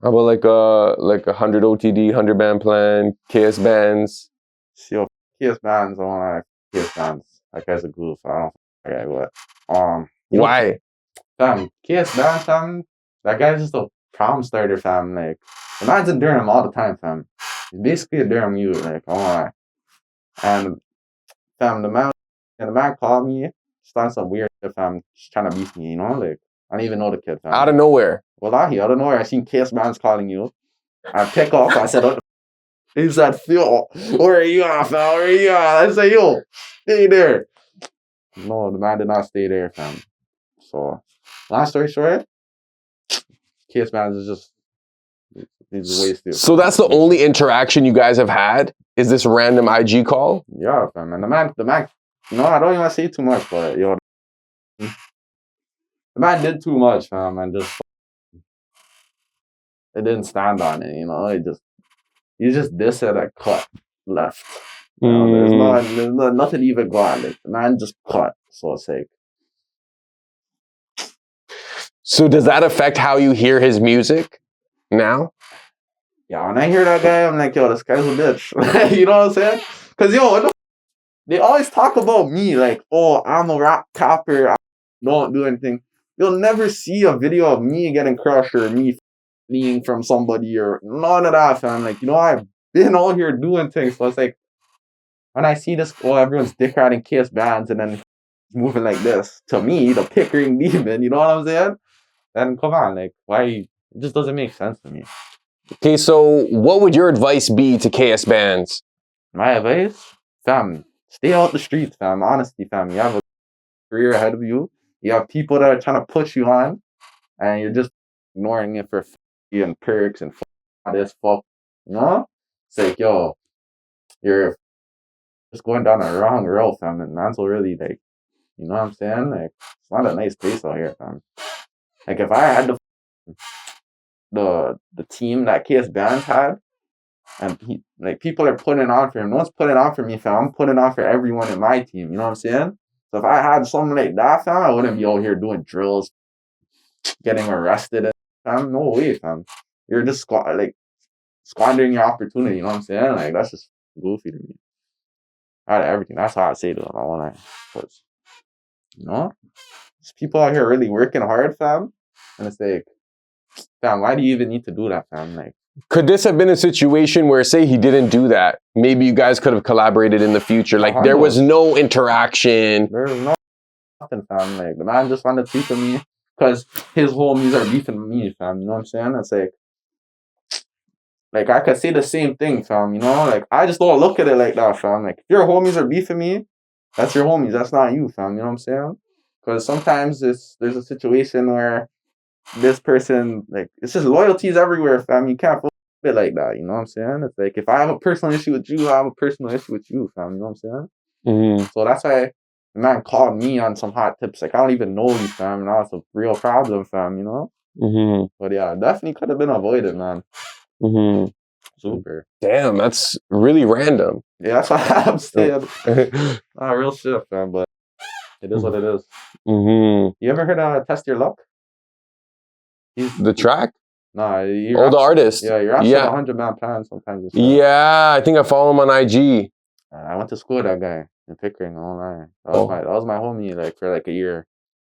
How about like 100 OTD, 100 band plan, KS bands? Yo, KS bands, I don't like KS bands. That guy's a goof. I don't like that guy, but Why? Fam, KS bands, fam. That guy's just a problem starter, fam. Like the man's in Durham all the time, fam. He's basically a Durham youth, like I don't lie. And fam, the man called me, started some weird shit, fam, just trying to beef me, you know? Like, I don't even know the kid, fam. Out of nowhere. Wallahi, out of nowhere, I seen KS bands calling you. I pick up, I said, what the he said, Phil, where are you at, fam? Where are you at? I said, yo, stay there. No, the man did not stay there, fam. So, long story short, KS bands is just, he's wasted. So that's the only interaction you guys have had? Is this random IG call? Yeah, fam. And the man, no, I don't even want to say too much, but yo, the man did too much, fam, and just, it didn't stand on it, you know? You just this at a cut left. You know, there's nothing even go on. Like, the man just cut, so it's like. So does that affect how you hear his music now? Yeah, when I hear that guy, I'm like, yo, this guy's a bitch. You know what I'm saying? Because, yo, they always talk about me, like, oh, I'm a rap copper, I don't do anything. You'll never see a video of me getting crushed or me fleeing from somebody or none of that, fam. Like, you know, I've been out here doing things. So it's like, when I see this, oh, everyone's dick riding KS bands and then moving like this, to me, the Pickering demon, you know what I'm saying? Then come on, like, why? It just doesn't make sense to me. Okay, so what would your advice be to KS bands? My advice? Fam, stay out the streets, fam. Honestly, fam. You have a career ahead of you. You have people that are trying to push you on, and you're just ignoring it for free and perks and this fuck. You know? It's like, yo, you're just going down a wrong road, fam. And man's really, like, you know what I'm saying? Like, it's not a nice place out here, fam. Like, if I had the team that KS Bands had, and people are putting on for him. No one's putting on for me, fam. I'm putting on for everyone in my team. You know what I'm saying? So if I had something like that, fam, I wouldn't be out here doing drills, getting arrested. Fam, no way, fam. You're just squandering your opportunity. You know what I'm saying? Like, that's just goofy to me. Out of everything, that's how I say to them. I want to, because you know, there's people out here really working hard, fam, and it's like, fam, why do you even need to do that, fam? Like, could this have been a situation where, say, he didn't do that? Maybe you guys could have collaborated in the future. Like, there was no interaction. There was nothing, fam. Like, the man just wanted to speak to me because his homies are beefing with me, fam. You know what I'm saying? It's like I could say the same thing, fam. You know, like, I just don't look at it like that, fam. Like, if your homies are beefing me, that's your homies. That's not you, fam. You know what I'm saying? Because sometimes there's a situation where this person, like, it's just loyalties everywhere, fam. You can't it like that, you know what I'm saying? It's like, if I have a personal issue with you, I have a personal issue with you, fam. You know what I'm saying? Mm-hmm. So that's why the man called me on some hot tips. Like, I don't even know you, fam. Now it's a real problem, fam. You know? Mm-hmm. But yeah, definitely could have been avoided, man. Mm-hmm. Super. Damn, that's really random. Yeah, that's what I'm saying. Real shit, fam. But it is what it is. Mm-hmm. You ever heard of Test Your Luck? The track? Nah, the artist. Yeah, you're actually 100-man plan sometimes. Yeah, I think I follow him on IG. I went to school with that guy in Pickering, online. That was my homie, like, for like a year.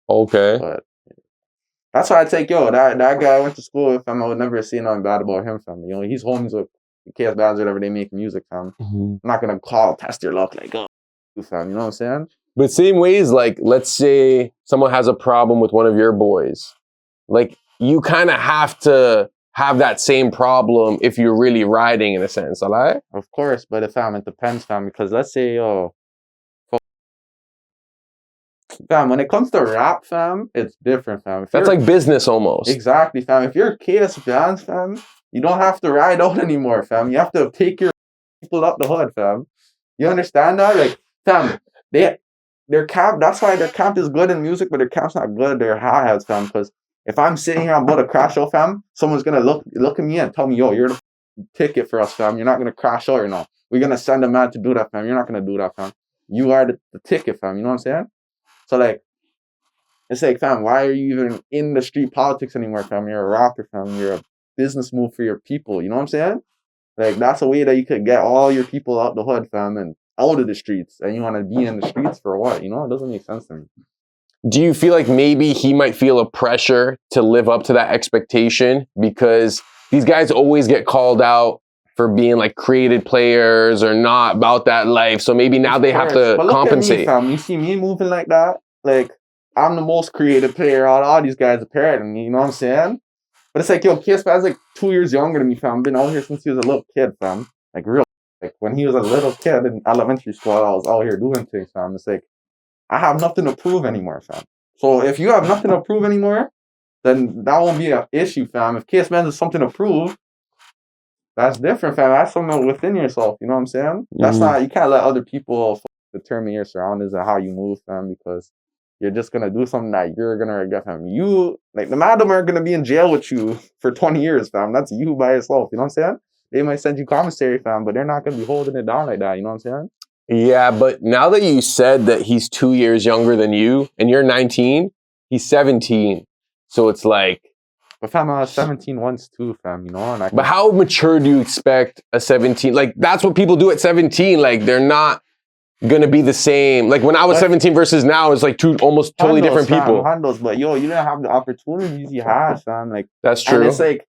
Okay. But that's why I take, yo, that guy I went to school with, fam. I would never say nothing bad about him, fam. You know, he's homies with KS Bands, whatever, they make music, fam. Mm-hmm. I'm not gonna Test Your Luck, like, oh, fam. You know what I'm saying? But same ways, like, let's say someone has a problem with one of your boys. Like, you kind of have to have that same problem if you're really riding, in a sense, alright? Of course, but it depends, fam. Because let's say, yo, fam, when it comes to rap, fam, it's different, fam. That's like business almost. Exactly, fam. If you're KS Bands, fam, you don't have to ride out anymore, fam. You have to take your people up the hood, fam. You understand that? Like, fam, their camp, that's why their camp is good in music, but their camp's not good. Their hi-hats, fam, because if I'm sitting here, I'm about to crash out, fam, someone's gonna look at me and tell me, yo, you're the ticket for us, fam. You're not gonna crash out or no. We're gonna send a man to do that, fam. You're not gonna do that, fam. You are the ticket, fam. You know what I'm saying? So, like, it's like, fam, why are you even in the street politics anymore, fam? You're a rapper, fam. You're a business move for your people. You know what I'm saying? Like, that's a way that you could get all your people out the hood, fam, and out of the streets. And you want to be in the streets for what? You know, it doesn't make sense to me. Do you feel like maybe he might feel a pressure to live up to that expectation because these guys always get called out for being like created players or not about that life? So maybe now they have to But look compensate. at me, fam. You see me moving like that? Like, I'm the most creative player out of all these guys apparently, you know what I'm saying? But it's like, yo, KSBVN's like 2 years younger than me, fam. Been out here since he was a little kid, fam. Like, real. Like, when he was a little kid in elementary school, I was out here doing things, fam. It's like, I have nothing to prove anymore, fam. So if you have nothing to prove anymore, then that won't be an issue, fam. If KSBVN has something to prove, that's different, fam. That's something within yourself, you know what I'm saying? That's not, you can't let other people determine your surroundings and how you move, fam, because you're just gonna do something that you're gonna regret, fam. You, like, the madam are gonna be in jail with you for 20 years, fam. That's you by yourself, you know what I'm saying? They might send you commissary, fam, but they're not gonna be holding it down like that, you know what I'm saying? Yeah, but now that you said that he's 2 years younger than you and you're 19, he's 17. So it's like... But fam, I was 17 once too, fam, you know? And but how mature do you expect a 17? Like, that's what people do at 17. Like, they're not gonna be the same. Like, when I was 17 versus now, it's like two almost totally different people. But yo, you didn't have the opportunities he has, fam. Like, that's true. And it's like,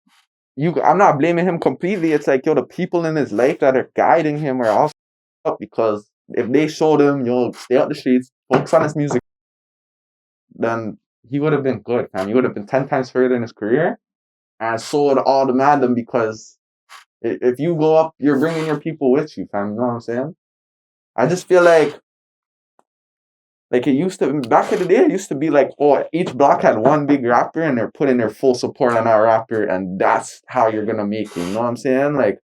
I'm not blaming him completely. It's like, yo, the people in his life that are guiding him are also up, because if they showed him, yo, stay out the streets, focus on his music, then he would have been good, fam. He would have been 10 times further in his career. And so would all the madam, because if you go up, you're bringing your people with you, fam. You know what I'm saying? I just feel like it used to, back in the day, it used to be like, oh, each block had one big rapper and they're putting their full support on that rapper, and that's how you're gonna make it. You know what I'm saying? Like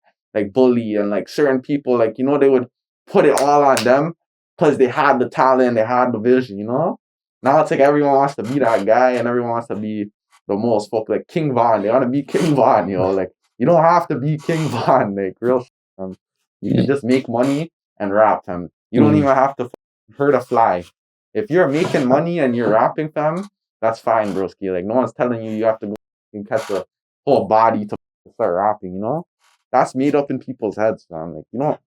Bully and like certain people, like, you know, they would put it all on them because they had the talent, they had the vision, you know? Now it's like everyone wants to be that guy and everyone wants to be the most folk, like King Von. They want to be King Von, you know? Like, you don't have to be King Von, like, real shit. You can just make money and rap, fam. You don't even have to hurt a fly. If you're making money and you're rapping, fam, that's fine, broski. Like, no one's telling you have to go and catch a whole body to start rapping, you know? That's made up in people's heads, fam. Like, you know.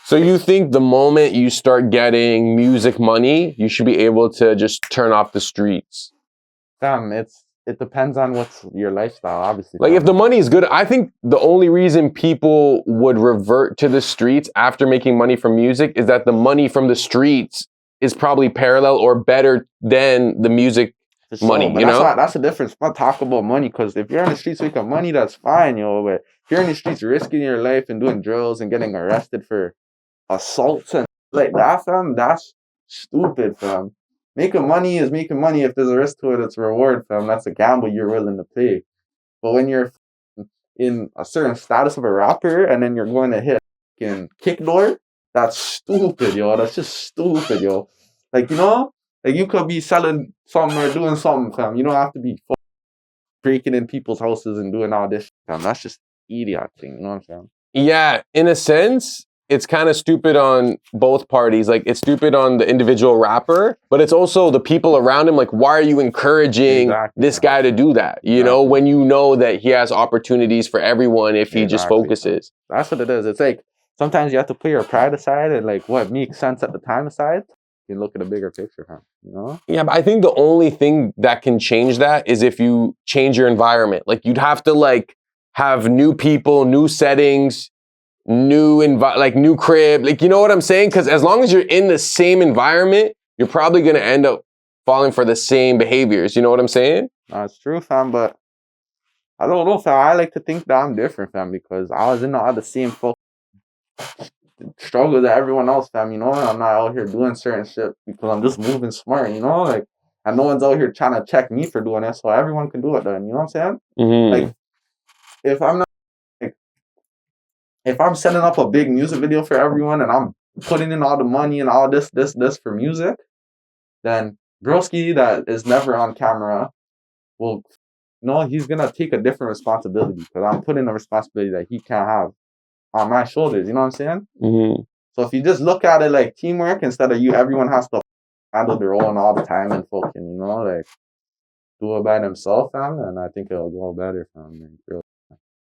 So you think the moment you start getting music money, you should be able to just turn off the streets? Fam, it depends on what's your lifestyle, obviously. Like, if the money is good, I think the only reason people would revert to the streets after making money from music is that the money from the streets is probably parallel or better than the music money, you know? That's the difference. I'm not talking about money, because if you're in the streets making money, that's fine, yo. But if you're in the streets risking your life and doing drills and getting arrested for assaults and like that, fam, that's stupid, fam. Making money is making money. If there's a risk to it, it's a reward, fam. That's a gamble you're willing to play. But when you're in a certain status of a rapper and then you're going to hit in kick door, that's stupid, yo. That's just stupid, yo. Like, you know, like, you could be selling something or doing something, fam. You don't have to be breaking in people's houses and doing all this, fam. That's just idiot thing, you know what I'm saying? Yeah, in a sense, it's kind of stupid on both parties. Like, it's stupid on the individual rapper, but it's also the people around him. Like, why are you encouraging this guy to do that? You know, when you know that he has opportunities for everyone if he just focuses. That's what it is. It's like, sometimes you have to put your pride aside and like what makes sense at the time aside. You look at a bigger picture, huh? You know? Yeah, but I think the only thing that can change that is if you change your environment. Like, you'd have to like have new people, new settings, new crib. Like, you know what I'm saying? Because as long as you're in the same environment, you're probably gonna end up falling for the same behaviors. You know what I'm saying? That's true, fam. But I don't know, fam. I like to think that I'm different, fam, because I was in all the same struggle that everyone else, fam, you know? I'm not out here doing certain shit because I'm just moving smart, you know? Like, and no one's out here trying to check me for doing it, so everyone can do it then, you know what I'm saying? Like, if I'm not, like, if I'm setting up a big music video for everyone and I'm putting in all the money and all this for music, then broski that is never on camera will, he's gonna take a different responsibility, because I'm putting a responsibility that he can't have on my shoulders, you know what I'm saying? So if you just look at it like teamwork instead of everyone has to handle their own all the time and fucking, you know, like, do it by themselves, fam, and I think it'll go better, fam.